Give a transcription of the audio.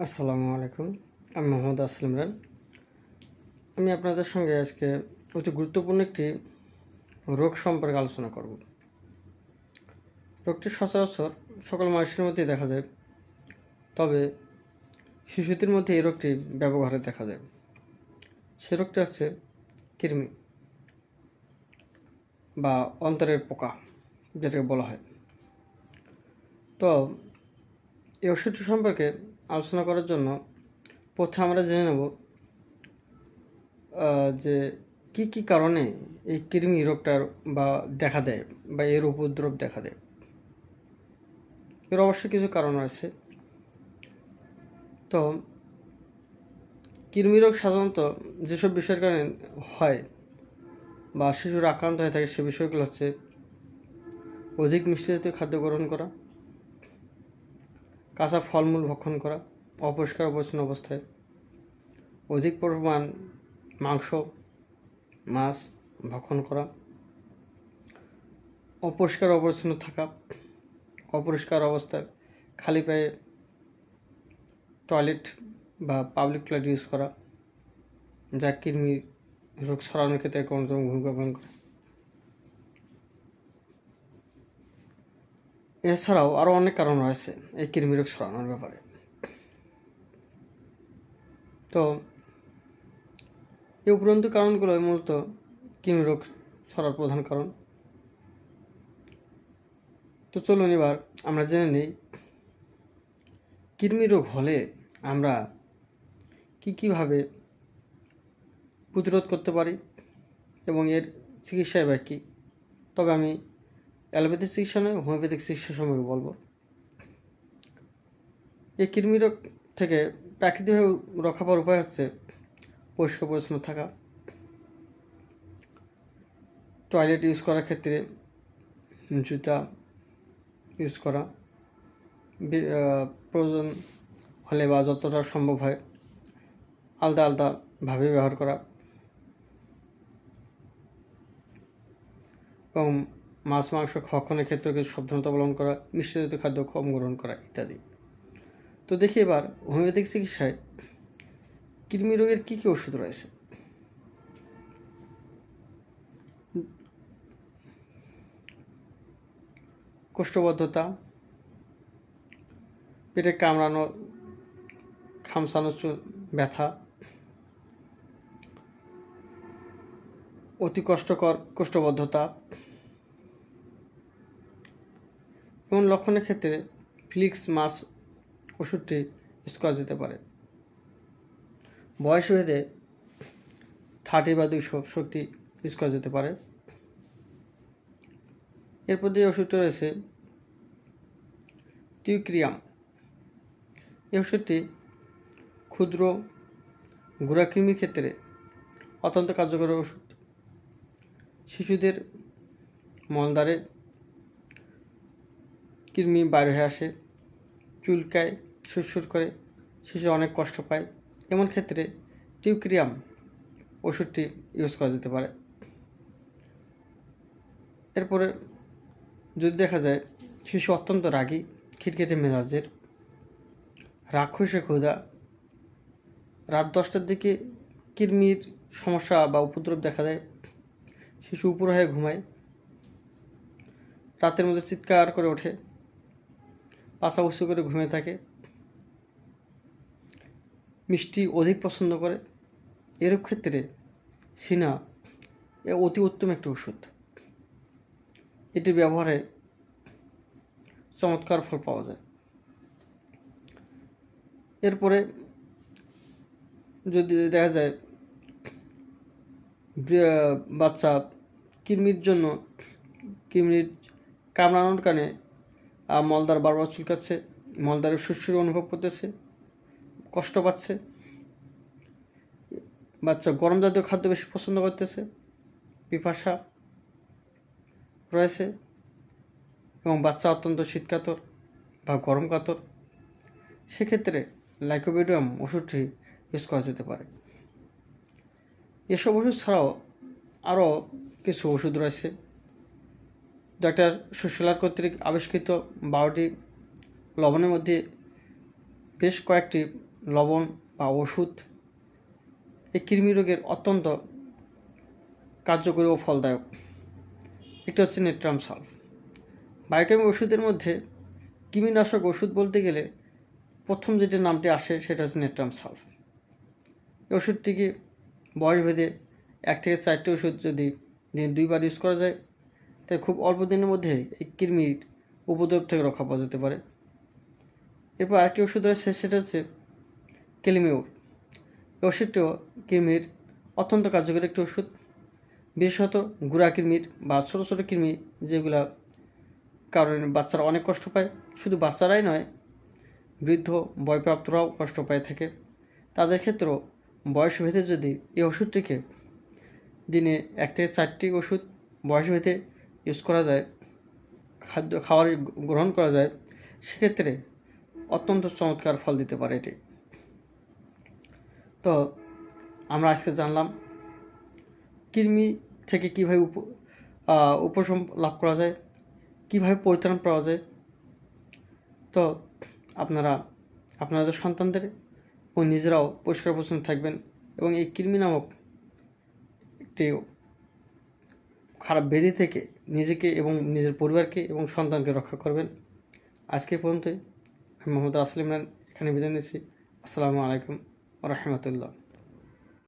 আসসালামু আলাইকুম। আমি মোহাম্মদ আসলাম রান। আমি আপনাদের সঙ্গে আজকে অতি গুরুত্বপূর্ণ একটি রোগ সম্পর্কে আলোচনা করব। রোগটি সচরাচর সকল মানুষের মধ্যেই দেখা যায়, তবে শিশুদের মধ্যে এই রোগটি ব্যাপক হারে দেখা যায়। সে রোগটি হচ্ছে কৃমি বা অন্তরের পোকা, যেটাকে বলা হয়। তো এই ওষুধটি সম্পর্কে আলোচনা করার জন্য প্রথমে আমরা জেনে নেব যে কি কারণে এই কৃমি রোগটার বা দেখা দেয় বা এর উপদ্রব দেখা দেয়। এর অবশ্যই কিছু কারণ রয়েছে। তো কৃমি রোগ সাধারণত যেসব বিষয়ের কারণে হয় বা শিশুর আক্রান্ত হয়ে থাকে, সে বিষয়গুলো হচ্ছে অধিক মিষ্টি জাতীয় খাদ্য গ্রহণ করা, কাঁচা ফলমূল ভক্ষণ করা অপরিষ্কার অপরিচ্ছন্ন অবস্থায়, অধিক পরিমাণ মাংস মাছ ভক্ষণ করা, অপরিষ্কার অপরিচ্ছন্ন থাকা, অপরিষ্কার অবস্থায় খালি পায়ে টয়লেট বা পাবলিক টয়লেট ইউজ করা, যা কৃমি রোগ ছড়ানোর ক্ষেত্রে কোনো ভূমিকা পালন করে। এছাড়াও আরও অনেক কারণ রয়েছে এই কৃমি রোগ ছড়ানোর ব্যাপারে। তো এই উপরন্তু কারণগুলো মূলত কৃমি রোগ ছড়ার প্রধান কারণ। তো চলুন এবার আমরা জেনে নিই কৃমি রোগ হলে আমরা কীভাবে প্রতিরোধ করতে পারি এবং এর চিকিৎসায় বা কী। তবে আমি অ্যালোপ্যাথিক চিকিৎসা নয়, হোমিওপ্যাথিক চিকিৎসা সম্পর্কে বলবো। এই কৃমি রোগ থেকে প্রাকৃতিকভাবে রক্ষা পাওয়ার উপায় হচ্ছে পরিষ্কার পরিচ্ছন্ন থাকা, টয়লেট ইউজ করার ক্ষেত্রে জুতা ইউজ করা, প্রয়োজন হলে বা যতটা সম্ভব হয় আলাদা আলাদাভাবে ব্যবহার করা, এবং মাছ মাংস ভক্ষণের ক্ষেত্রে কিছু সাবধানতা অবলম্বন করা, মিষ্টি জাতীয় খাদ্য কম গ্রহণ করা ইত্যাদি। তো দেখি এবার হোমিওপ্যাথিক চিকিৎসায় কৃমি রোগের কী ওষুধ রয়েছে। কোষ্ঠবদ্ধতা, পেটে কামড়ানো, খামসানো ব্যথা, অতি কষ্টকর কোষ্ঠবদ্ধতা এমন লক্ষণের ক্ষেত্রে ফ্লিক্স মাস ওষুধটি ইউজ করা যেতে পারে। বয়স ভেদে 30 বা 200 শক্তি ইউজ করা যেতে পারে। এরপর যে ওষুধটি রয়েছে টিউক্রিয়াম। এই ওষুধটি ক্ষুদ্র গুড়াকৃমির ক্ষেত্রে অত্যন্ত কার্যকর ওষুধ। শিশুদের মলদ্বারে কৃমি বাইরে হয়ে আসে, চুলকায়, সুরসুর করে, শিশু অনেক কষ্ট পায়, এমন ক্ষেত্রে টিউক্রিয়াম ওষুধটি ইউজ করা যেতে পারে। এরপরে যদি দেখা যায় শিশু অত্যন্ত রাগী, খিটখিটে মেজাজের, রাক্ষসে ক্ষুধা, রাত 10টার দিকে কৃমির সমস্যা বা উপদ্রব দেখা দেয়, শিশু উপর হয়ে ঘুমায়, রাতের মধ্যে চিৎকার করে ওঠে, পাছা উঁচু করে ঘুমিয়ে থাকে, মিষ্টি অধিক পছন্দ করে, এরূপ ক্ষেত্রে সিনা অতি উত্তম একটি ওষুধ। এটির ব্যবহারে চমৎকার ফল পাওয়া যায়। এরপরে যদি দেখা যায় বাচ্চা কৃমির কামড়ানোর কারণে মলদ্বার বারবার চুলকাচ্ছে, মলদ্বারের সুরসুর অনুভব করতেছে, কষ্ট পাচ্ছে, বাচ্চা গরম জাতীয় খাদ্য বেশি পছন্দ করতেছে, পিপাসা রয়েছে এবং বাচ্চা অত্যন্ত শীতকাতর বা গরম কাতর, সেক্ষেত্রে লাইকোপিডিয়াম ওষুধটি ইউজ করা যেতে পারে। এসব ওষুধ ছাড়াও আরও কিছু ওষুধ রয়েছে। ডাক্তার সুশীলার কর্তৃক আবিষ্কৃত 12টি লবণের মধ্যে বেশ কয়েকটি লবণ বা ওষুধ এই কৃমি রোগের অত্যন্ত কার্যকরী ও ফলদায়ক। এটা হচ্ছে নেট্রাম সালফ। বায়োকেমিক ওষুধের মধ্যে কৃমিনাশক ওষুধ বলতে গেলে প্রথম যেটি নামটি আসে সেটা হচ্ছে নেট্রাম সালফ। এই ওষুধটিকে বয়সভেদে 1 থেকে 4টি ওষুধ যদি দিনে 2বার ইউজ করা যায় তাই খুব অল্প দিনের মধ্যে এই কৃমির উপদ্রব থেকে রক্ষা পাওয়া যেতে পারে। এরপর আরেকটি ওষুধ রয়েছে সেটা হচ্ছে কেলিমিউর। এই ওষুধটিও কৃমির অত্যন্ত কার্যকরী একটি ওষুধ। বিশেষত গুড়া কৃমির বা ছোটো ছোটো কৃমি যেগুলা কারণে বাচ্চারা অনেক কষ্ট পায়, শুধু বাচ্চারাই নয় বৃদ্ধ বয়প্রাপ্তরাও কষ্ট পায় থাকে, তাদের ক্ষেত্রেও বয়সভেদে যদি এই ওষুধটিকে দিনে 1 থেকে 4টি ওষুধ বয়সভেদে ইউজ করা যায়, খাবার গ্রহণ করা যায়, সেক্ষেত্রে অত্যন্ত চমৎকার ফল দিতে পারে এটি। তো আমরা আজকে জানলাম কৃমি থেকে কীভাবে উপশম লাভ করা যায়, কীভাবে পরিত্রাণ পাওয়া যায়। তো আপনারা আপনাদের সন্তানদের ও নিজেরাও পরিষ্কার পরিচ্ছন্ন থাকবেন এবং এই কৃমি নামক একটি খারাপ ব্যাধি থেকে নিজেকে এবং নিজের পরিবারকে এবং সন্তানকে রক্ষা করবেন। আজকে পর্যন্তই। আমি মোহাম্মদ রাসেল ইমরান এখানে বিদায় নিচ্ছি। আসসালামু আলাইকুম ওয়া রাহমাতুল্লাহ।